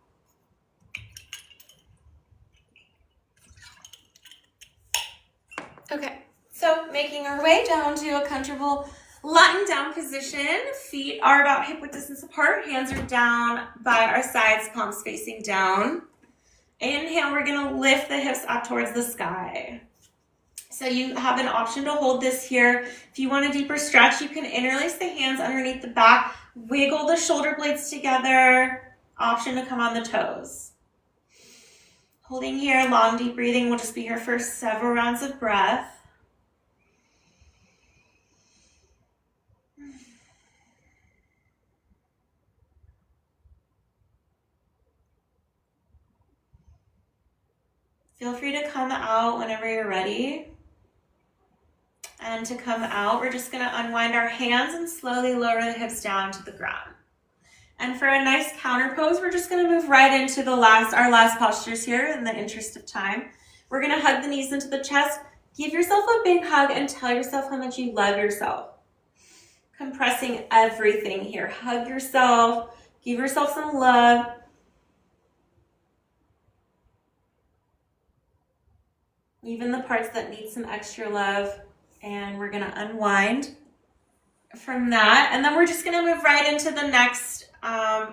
Okay, so making our way down to a comfortable lying down position. Feet are about hip width distance apart. Hands are down by our sides, palms facing down. Inhale, we're going to lift the hips up towards the sky. So you have an option to hold this here. If you want a deeper stretch, you can interlace the hands underneath the back, wiggle the shoulder blades together. Option to come on the toes. Holding here, long deep breathing. We'll just be here for several rounds of breath. Feel free to come out whenever you're ready. And to come out, we're just going to unwind our hands and slowly lower the hips down to the ground. And for a nice counter pose, we're just going to move right into our last postures here in the interest of time. We're going to hug the knees into the chest. Give yourself a big hug and tell yourself how much you love yourself. Compressing everything here. Hug yourself. Give yourself some love. Even the parts that need some extra love. And we're going to unwind from that. And then we're just going to move right into the next, our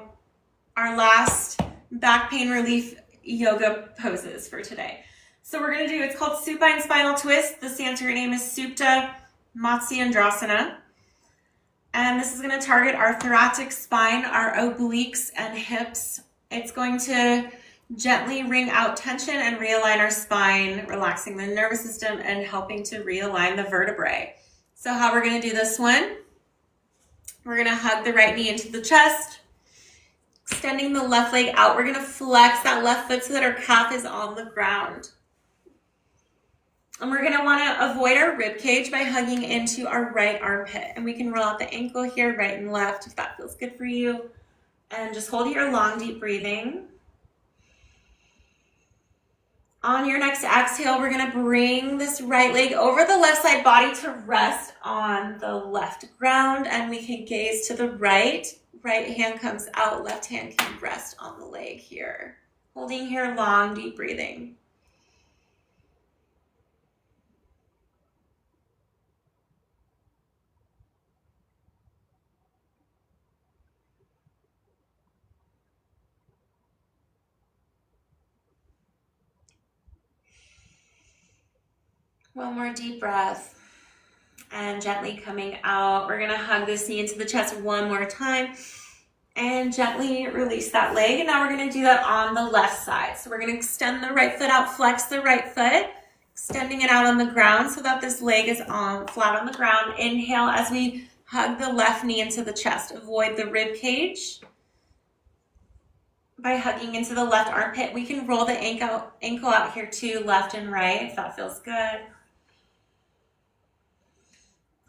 last back pain relief yoga poses for today. So we're going to do, it's called supine spinal twist. The Sanskrit name is Supta Matsyendrasana. And this is going to target our thoracic spine, our obliques and hips. It's going to gently wring out tension and realign our spine, relaxing the nervous system and helping to realign the vertebrae. So how we're going to do this one, We're gonna hug the right knee into the chest, extending the left leg out. We're gonna flex that left foot so that our calf is on the ground. And we're gonna wanna avoid our rib cage by hugging into our right armpit. And we can roll out the ankle here, right and left, if that feels good for you. And just hold your long, deep breathing. On your next exhale, we're gonna bring this right leg over the left side body to rest on the left ground, and we can gaze to the right. Right hand comes out, left hand can rest on the leg here. Holding here, long, deep breathing. One more deep breath. And gently coming out, we're gonna hug this knee into the chest one more time and gently release that leg. And now we're gonna do that on the left side. So we're gonna extend the right foot out, flex the right foot, extending it out on the ground so that this leg is flat on the ground. Inhale as we hug the left knee into the chest. Avoid the rib cage by hugging into the left armpit. We can roll the ankle out here too, left and right, if that feels good.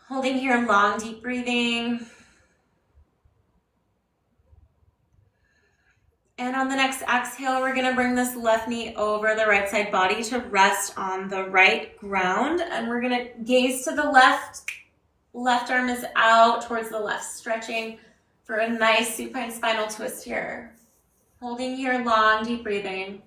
Holding here, long, deep breathing. And on the next exhale, we're gonna bring this left knee over the right side body to rest on the right ground. And we're gonna gaze to the left. Left arm is out towards the left, stretching for a nice supine spinal twist here. Holding here, long, deep breathing.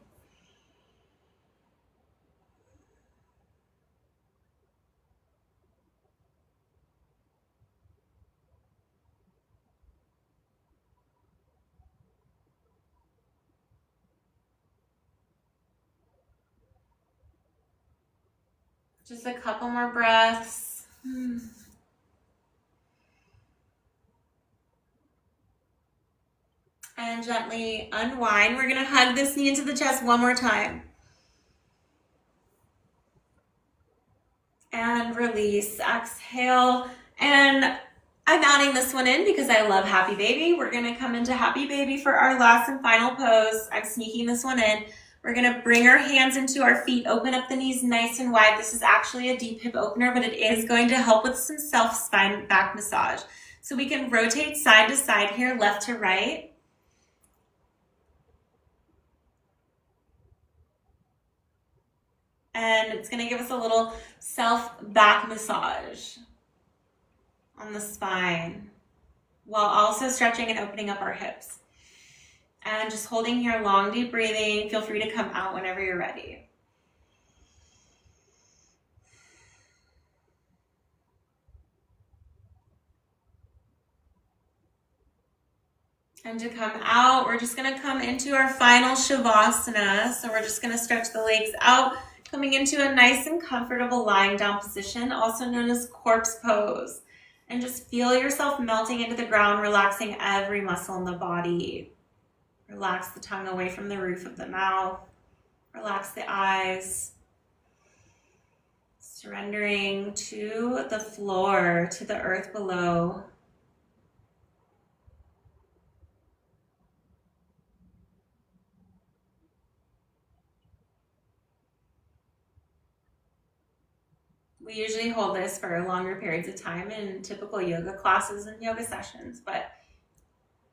Just a couple more breaths. And gently unwind. We're gonna hug this knee into the chest one more time. And release, exhale. And I'm adding this one in because I love Happy Baby. We're gonna come into Happy Baby for our last and final pose. I'm sneaking this one in. We're gonna bring our hands into our feet, open up the knees nice and wide. This is actually a deep hip opener, but it is going to help with some self spine back massage. So we can rotate side to side here, left to right. And it's gonna give us a little self back massage on the spine while also stretching and opening up our hips. And just holding here, long, deep breathing. Feel free to come out whenever you're ready. And to come out, we're just gonna come into our final Shavasana. So we're just gonna stretch the legs out, coming into a nice and comfortable lying down position, also known as corpse pose. And just feel yourself melting into the ground, relaxing every muscle in the body. Relax the tongue away from the roof of the mouth. Relax the eyes. Surrendering to the floor, to the earth below. We usually hold this for longer periods of time in typical yoga classes and yoga sessions, but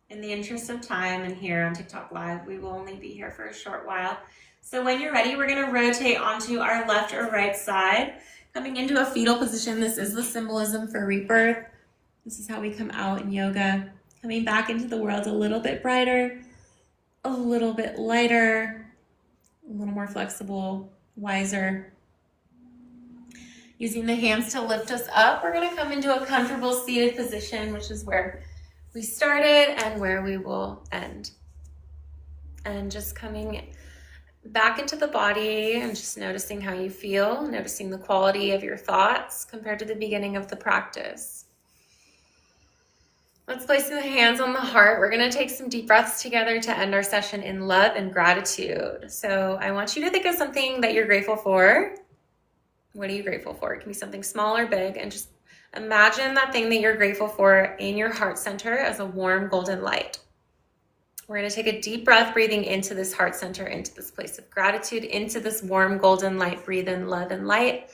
in the interest of time and here on TikTok Live, we will only be here for a short while. So when you're ready, we're gonna rotate onto our left or right side, coming into a fetal position. This is the symbolism for rebirth. This is how we come out in yoga, coming back into the world a little bit brighter, a little bit lighter, a little more flexible, wiser. Using the hands to lift us up, we're gonna come into a comfortable seated position, which is where we started and where we will end. And just coming back into the body and just noticing how you feel, noticing the quality of your thoughts compared to the beginning of the practice. Let's place the hands on the heart. We're gonna take some deep breaths together to end our session in love and gratitude. So I want you to think of something that you're grateful for. What are you grateful for? It can be something small or big, and just Imagine that thing that you're grateful for in your heart center as a warm golden light. We're going to take a deep breath, breathing into this heart center, into this place of gratitude, into this warm golden light. Breathe in love and light.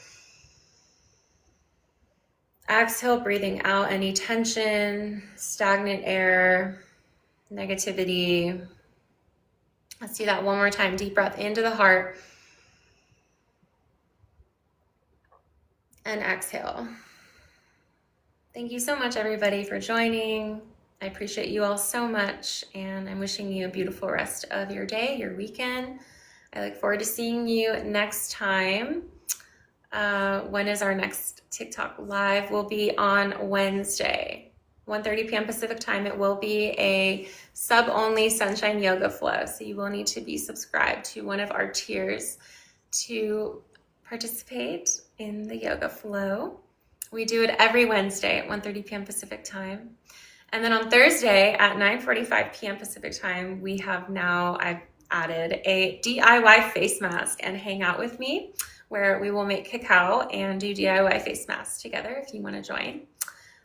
Exhale, breathing out any tension, stagnant air, negativity. Let's do that one more time. Deep breath into the heart. And exhale. Thank you so much, everybody, for joining. I appreciate you all so much, and I'm wishing you a beautiful rest of your day, your weekend. I look forward to seeing you next time. When is our next TikTok live? Will be on Wednesday, 1:30 p.m. Pacific time. It will be a sub-only sunshine yoga flow, so you will need to be subscribed to one of our tiers to participate in the yoga flow. We do it every Wednesday at 1:30 p.m. Pacific time. And then on Thursday at 9:45 p.m. Pacific time, I've added a DIY face mask and hang out with me, where we will make cacao and do DIY face masks together if you want to join.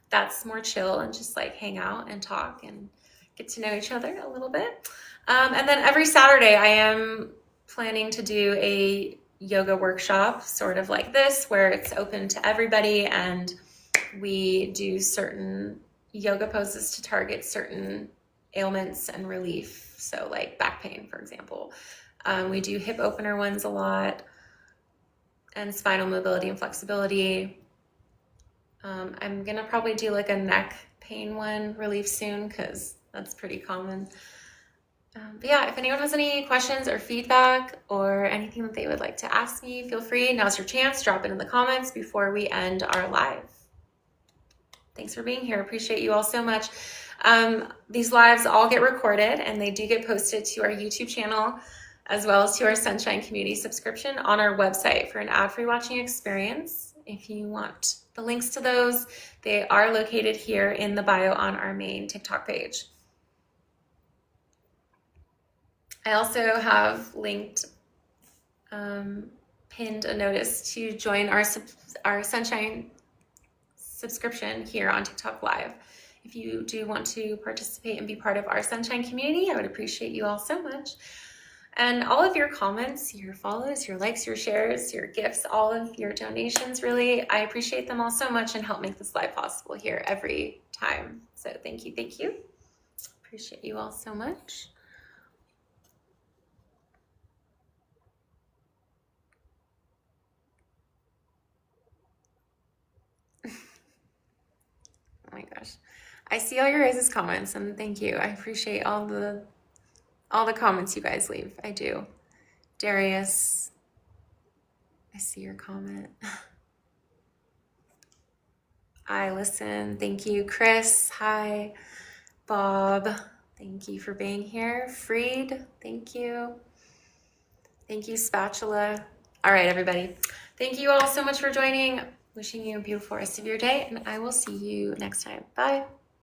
That's more chill and just like hang out and talk and get to know each other a little bit. And then every Saturday I am planning to do a yoga workshop sort of like this, where it's open to everybody and we do certain yoga poses to target certain ailments and relief. So like back pain, for example. We do hip opener ones a lot, and spinal mobility and flexibility. I'm gonna probably do like a neck pain one relief soon, because that's pretty common. But yeah, if anyone has any questions or feedback or anything that they would like to ask me, feel free. Now's your chance. Drop it in the comments before we end our live. Thanks for being here. Appreciate you all so much. These lives all get recorded and they do get posted to our YouTube channel, as well as to our Sunshine Community subscription on our website for an ad-free watching experience. If you want the links to those, they are located here in the bio on our main TikTok page. I also have linked, pinned a notice to join our Sunshine subscription here on TikTok Live. If you do want to participate and be part of our Sunshine community, I would appreciate you all so much. And all of your comments, your follows, your likes, your shares, your gifts, all of your donations, really, I appreciate them all so much and help make this live possible here every time. So thank you, thank you. Appreciate you all so much. Oh my gosh. I see all your guys' comments and thank you. I appreciate all the comments you guys leave. I do. Darius, I see your comment. I listen. Thank you. Chris, hi. Bob, thank you for being here. Freed, thank you. Thank you, Spatula. All right, everybody. Thank you all so much for joining. Wishing you a beautiful rest of your day, and I will see you next time. Bye.